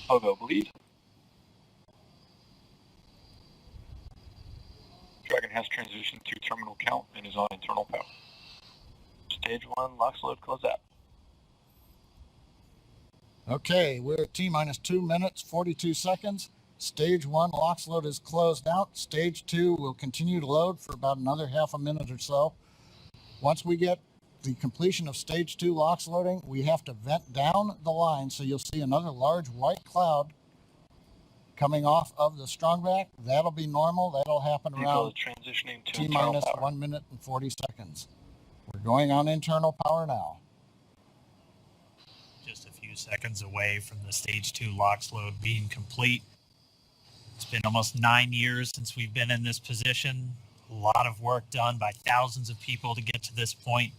Pogo bleed. Dragon has transitioned to terminal count and is on internal power. Stage 1, LOX load close out. Okay, we're at T-minus 2 minutes, 42 seconds. Stage 1 LOX load is closed out. Stage 2 will continue to load for about another half a minute or so. Once we get the completion of Stage 2 LOX loading, we have to vent down the line, so you'll see another large white cloud coming off of the strongback. That'll be normal. That'll happen around transitioning to T-minus 1 minute and 40 seconds. We're going on internal power now. Just a few seconds away from the Stage 2 LOX load being complete. It's been almost 9 years since we've been in this position. A lot of work done by thousands of people to get to this point.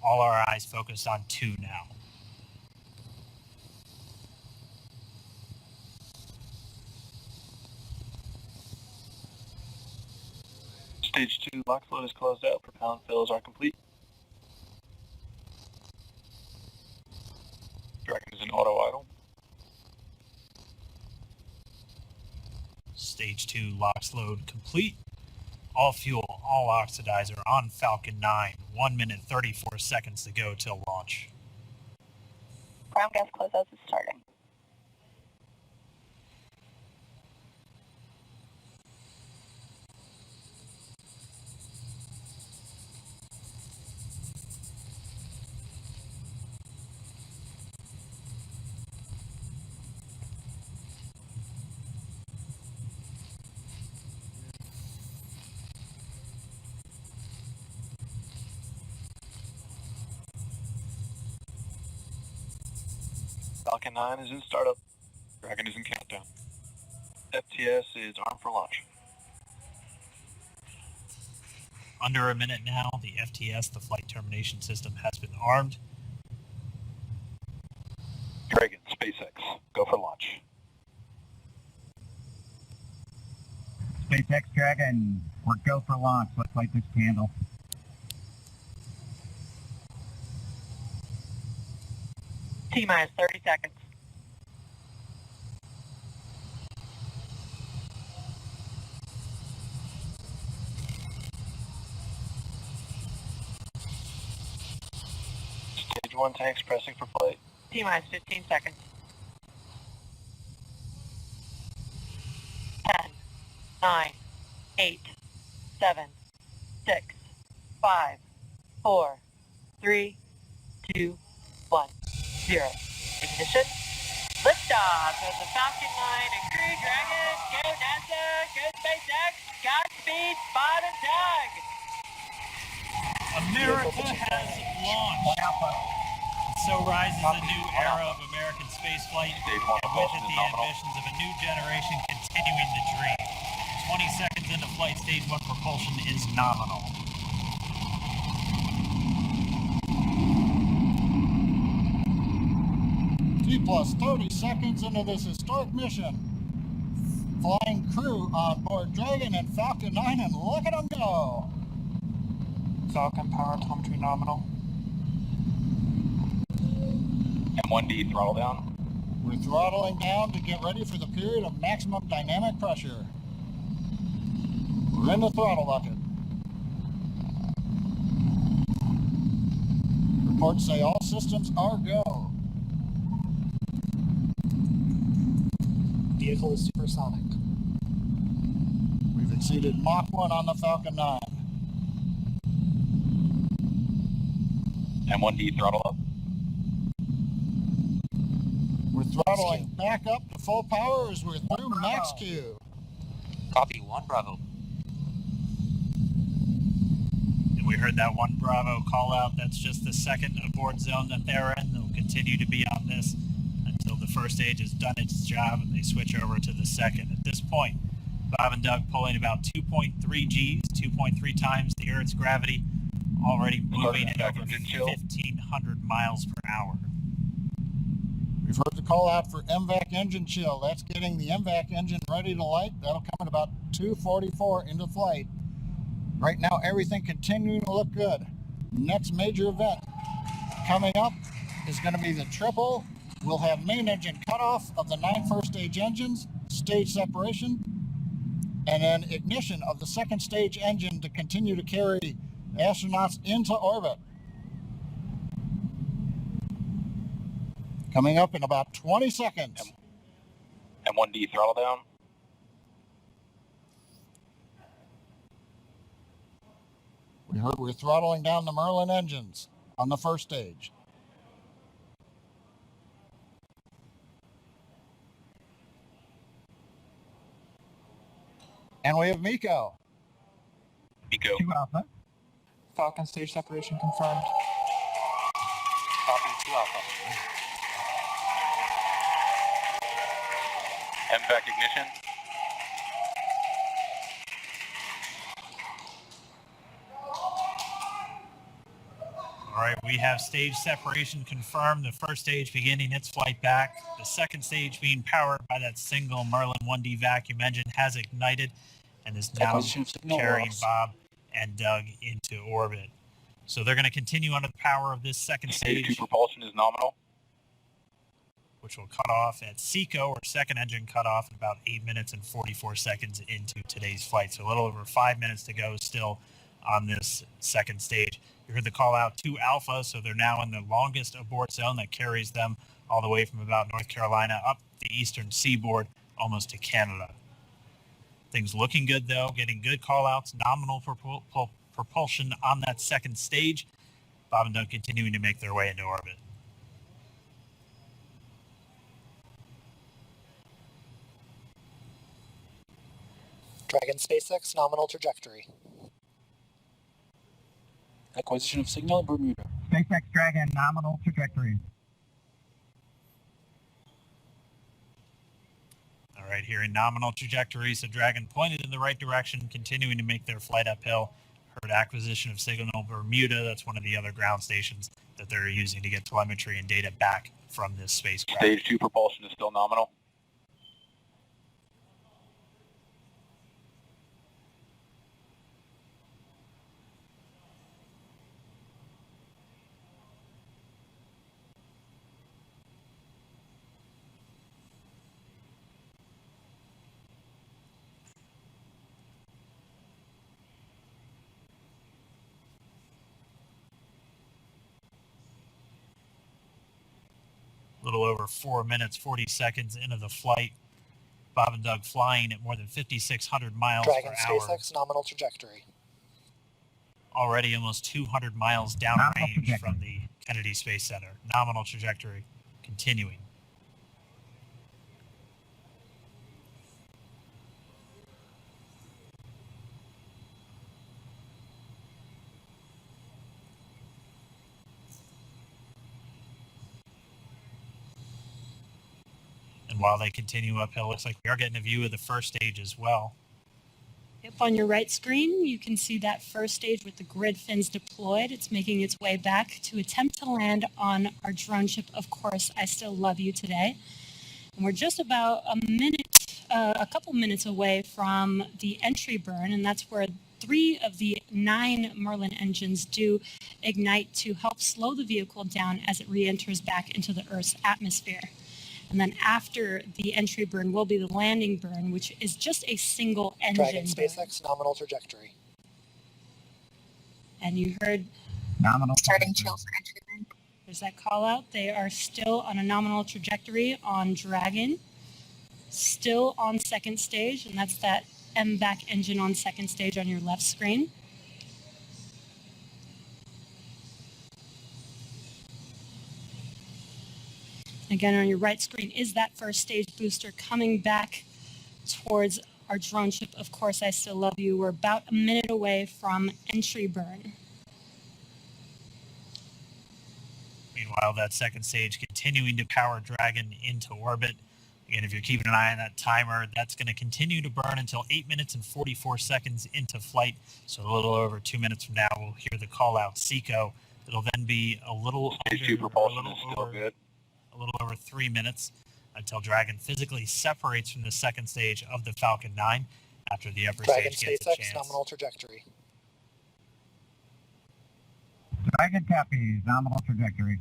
All our eyes focused on 2 now. Stage 2 LOX load is closed out. Propellant fills are complete. Dragon is in auto idle. Stage 2 LOX load complete. All fuel, all oxidizer on Falcon 9. 1 minute 34 seconds to go till launch. Ground gas closeouts is starting. Falcon 9 is in startup. Dragon is in countdown. FTS is armed for launch. Under a minute now, the FTS, the flight termination system, has been armed. Dragon, SPACEX, go for launch. SpaceX Dragon, we're go for launch. Let's light this candle. T-minus 30 seconds. Stage 1 tanks pressing for flight. T-minus 15 seconds. 10, 9, 8, 7, 6, 5, 4, 3, 2, 1, 0. Ignition. Liftoff of the Falcon 9 and Crew Dragon. Go NASA, go SpaceX, Godspeed, Spot and Tug. America has launched. So rises a new era of American spaceflight, and with it the ambitions of a new generation continuing the dream. 20 seconds into flight, Stage 1 propulsion is nominal. T-plus 30 seconds into this historic mission. Flying crew on board Dragon and Falcon 9, and look at them go! Falcon power telemetry nominal. M1D throttle down. We're throttling down to get ready for the period of maximum dynamic pressure. We're in the throttle bucket. Reports say all systems are go. Vehicle is supersonic. We've exceeded Mach 1 on the Falcon 9. M1D throttle up. We're throttling back up to full power as we're through max Q. Copy 1 Bravo. And we heard that 1 Bravo call out. That's just the second abort zone that they're in. They'll continue to be on this until the first stage has done its job and they switch over to the second. At this point, Bob and Doug pulling about 2.3 Gs, 2.3 times the Earth's gravity, already moving at over 1,500 miles per hour. We've heard the call out for MVAC engine chill. That's getting the MVAC engine ready to light. That'll come at about 2:44 into flight. Right now, everything continuing to look good. Next major event coming up is going to be the triple we'll have main engine cutoff of the 9 first stage engines, stage separation, and then ignition of the second stage engine to continue to carry astronauts into orbit. Coming up in about 20 seconds. M1D throttle down. We heard we're throttling down the Merlin engines on the first stage. And we have Miko. Miko. 2 Alpha. Falcon stage separation confirmed. Copy 2 Alpha. MVAC ignition. All right, we have stage separation confirmed. The first stage beginning its flight back. The second stage being powered by that single Merlin 1D vacuum engine has ignited and is now carrying Bob and Doug into orbit. So they're going to continue under the power of this second Stage 2 stage, propulsion is nominal. which will cut off at SECO, or second engine cutoff, in about 8 minutes and 44 seconds into today's flight. So a little over 5 minutes to go still on this second stage. You heard the call out to Alpha, so they're now in the longest abort zone that carries them all the way from about North Carolina up the eastern seaboard, almost to Canada. Things looking good, though, getting good call outs, nominal propulsion on that second stage. Bob and Doug continuing to make their way into orbit. Dragon SpaceX nominal trajectory. Acquisition of signal in Bermuda. SpaceX Dragon nominal trajectory. All right, here in nominal trajectory, so Dragon pointed in the right direction, continuing to make their flight uphill. Heard acquisition of signal Bermuda. That's one of the other ground stations that they're using to get telemetry and data back from this spacecraft. Stage 2 propulsion is still nominal. A little over 4 minutes, 40 seconds into the flight. Bob and Doug flying at more than 5,600 miles Dragon per hour. SpaceX nominal trajectory. Already almost 200 miles downrange from the Kennedy Space Center. Nominal trajectory continuing. And while they continue uphill, looks like we are getting a view of the first stage as well. Yep, on your right screen, you can see that first stage with the grid fins deployed. It's making its way back to attempt to land on our drone ship, Of Course, I Still Love You today. And we're just about a couple minutes away from the entry burn, and that's where 3 of the 9 Merlin engines do ignite to help slow the vehicle down as it re-enters back into the Earth's atmosphere. And then after the entry burn will be the landing burn, which is just a single engine Dragon burn. SpaceX nominal trajectory. And you heard Nominal Starting trajectory. chill for entry burn. there's that call out. They are still on a nominal trajectory on Dragon, still on second stage, and that's that MVAC engine on second stage on your left screen. Again, on your right screen is that first stage booster coming back towards our drone ship, Of Course, I Still Love You. We're about a minute away from entry burn. Meanwhile, that second stage continuing to power Dragon into orbit. Again, if you're keeping an eye on that timer, that's going to continue to burn until 8 minutes and 44 seconds into flight. So a little over 2 minutes from now, we'll hear the call out SECO. It'll then be a little Stage 2 propulsion is still good. a little over 3 minutes until Dragon physically separates from the second stage of the Falcon 9 after the upper Dragon stage gets a SpaceX chance. nominal trajectory. Dragon copies, nominal trajectory.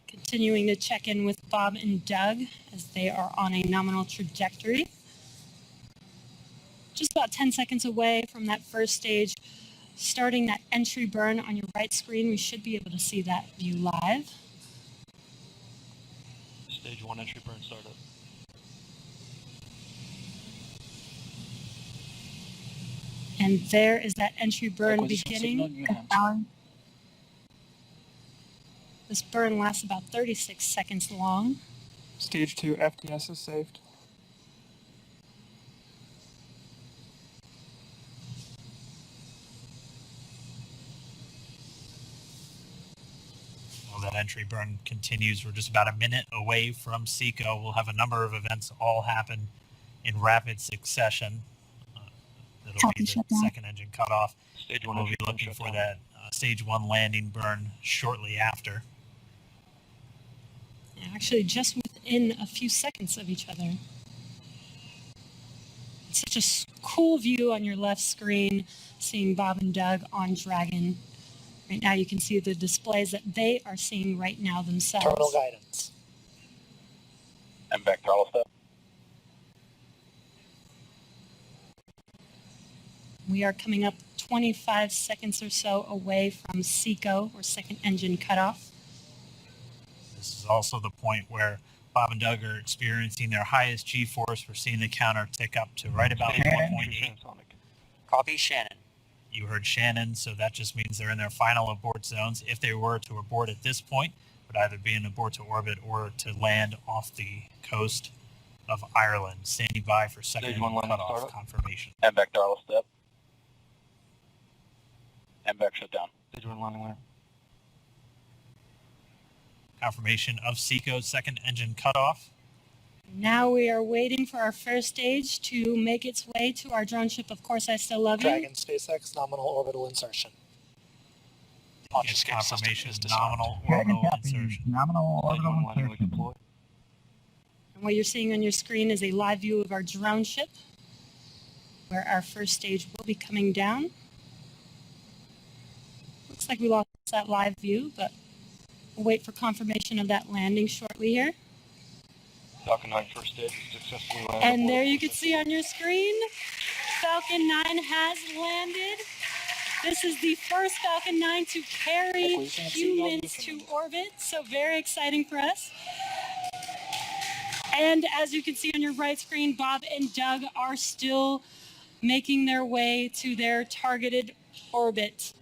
Continue continuing to check in with Bob and Doug as they are on a nominal trajectory. Just about 10 seconds away from that first stage, starting that entry burn on your right screen. We should be able to see that view live. Stage 1 entry burn startup. And there is that entry burn Acquisition signal in beginning. your hands. This burn lasts about 36 seconds long. Stage 2 FTS is saved. Well, that entry burn continues. We're just about a minute away from SECO. We'll have a number of events all happen in rapid succession. It'll be the second engine cutoff. Stage 1 We'll be entry burn looking shut for down. that stage 1 landing burn shortly after. Actually, just within a few seconds of each other. It's such a cool view on your left screen, seeing Bob and Doug on Dragon. Right now you can see the displays that they are seeing right now themselves. Terminal guidance. And back throttle step. We are coming up 25 seconds or so away from SECO, or second engine cutoff. This is also the point where Bob and Doug are experiencing their highest G-force. We're seeing the counter tick up to right about 1.8. Copy, Shannon. You heard Shannon, so that just means they're in their final abort zones. If they were to abort at this point, it would either be an abort to orbit or to land off the coast of Ireland. Standing by for second Stage 1 landing cutoff startup. confirmation. And back throttle step. And back shut down. Stage 1 landing layer. Confirmation of SECO's second engine cutoff. Now we are waiting for our first stage to make its way to our drone ship. Of course, I still love you. Dragon SpaceX nominal orbital insertion. Launch Get escape confirmation system is disarmed. nominal Dragon orbital copy. insertion. Nominal Stage 1 orbital landing layer insertion. deploy. And what you're seeing on your screen is a live view of our drone ship, where our first stage will be coming down. Looks like we lost that live view, but we'll wait for confirmation of that landing shortly here. Falcon 9 first stage is successfully landed. And there you can see on your screen, Falcon 9 has landed. This is the first Falcon 9 to carry humans to orbit, so very exciting for us. And as you can see on your right screen, Bob and Doug are still making their way to their targeted orbit.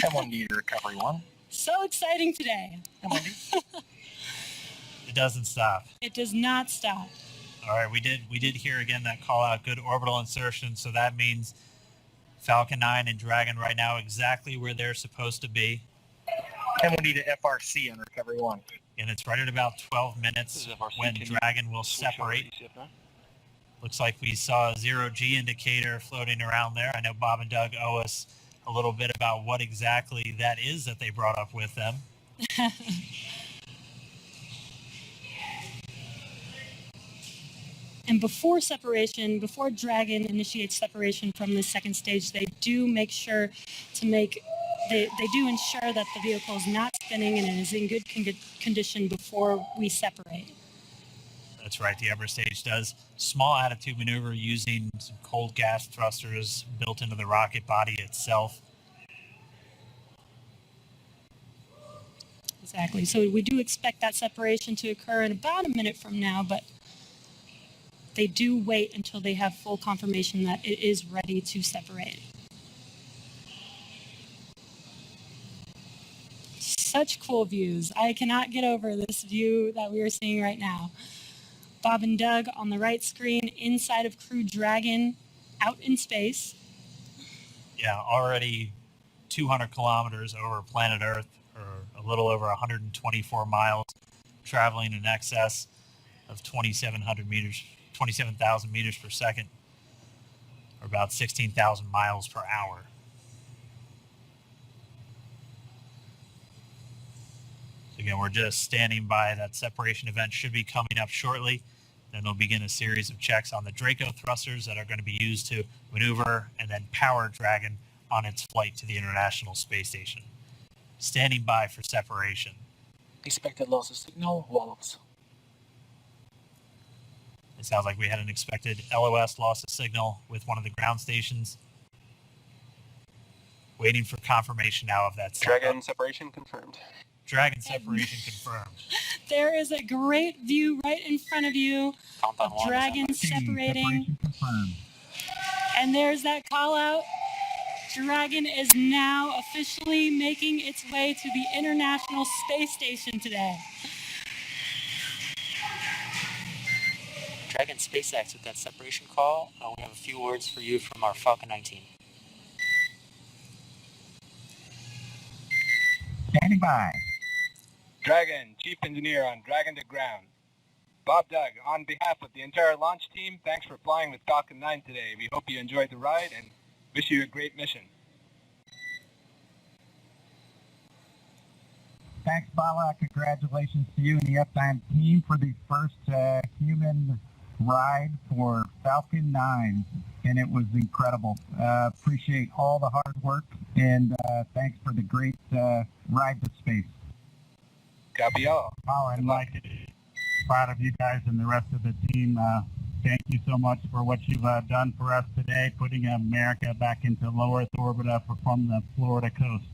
M1D to recovery 1. So exciting today. It doesn't stop. It does not stop. All right, we did hear again that call out, good orbital insertion. So that means Falcon 9 and Dragon right now exactly where they're supposed to be. M1D to FRC on recovery 1. And it's right at about 12 This minutes is FRC. when Can you Dragon will switch over to separate. ECF9? Looks like we saw a 0G indicator floating around there. I know Bob and Doug owe us a little bit about what exactly that is that they brought up with them. And before separation, before Dragon initiates separation from the second stage, they do make sure to they do ensure that the vehicle is not spinning and it is in good condition before we separate. That's right, the upper stage does small attitude maneuver using some cold gas thrusters built into the rocket body itself. Exactly. So we do expect that separation to occur in about a minute from now, but they do wait until they have full confirmation that it is ready to separate. Such cool views. I cannot get over this view that we are seeing right now. Bob and Doug on the right screen inside of Crew Dragon out in space. Yeah, already 200 kilometers over planet Earth, or a little over 124 miles, traveling in excess of 2,700 meters. 27,000 meters per second, or about 16,000 miles per hour. So again, we're just standing by. That separation event should be coming up shortly. Then they'll begin a series of checks on the Draco thrusters that are going to be used to maneuver and then power Dragon on its flight to the International Space Station. Standing by for separation. Expected loss of signal, walls. It sounds like we had an expected LOS loss of signal with one of the ground stations. Waiting for confirmation now of that. Dragon separation confirmed. Dragon separation confirmed. There is a great view right in front of you Compound of 1 is Dragon on. separating. Separation confirmed. And there's that call out. Dragon is now officially making its way to the International Space Station today. Dragon SPACEX with that separation call. We have a few words for you from our Falcon 9 team. Standing by. Dragon, Chief Engineer on Dragon to ground. Bob Doug, on behalf of the entire launch team, thanks for flying with Falcon 9 today. We hope you enjoyed the ride and wish you a great mission. Thanks, Bala. Congratulations to you and the F9 team for the first human ride for Falcon 9. And it was incredible. Appreciate all the hard work and thanks for the great ride to space. Copy all. Oh, and Mike, proud of you guys and the rest of the team. Thank you so much for what you've done for us today, putting America back into low Earth orbit from the Florida coast.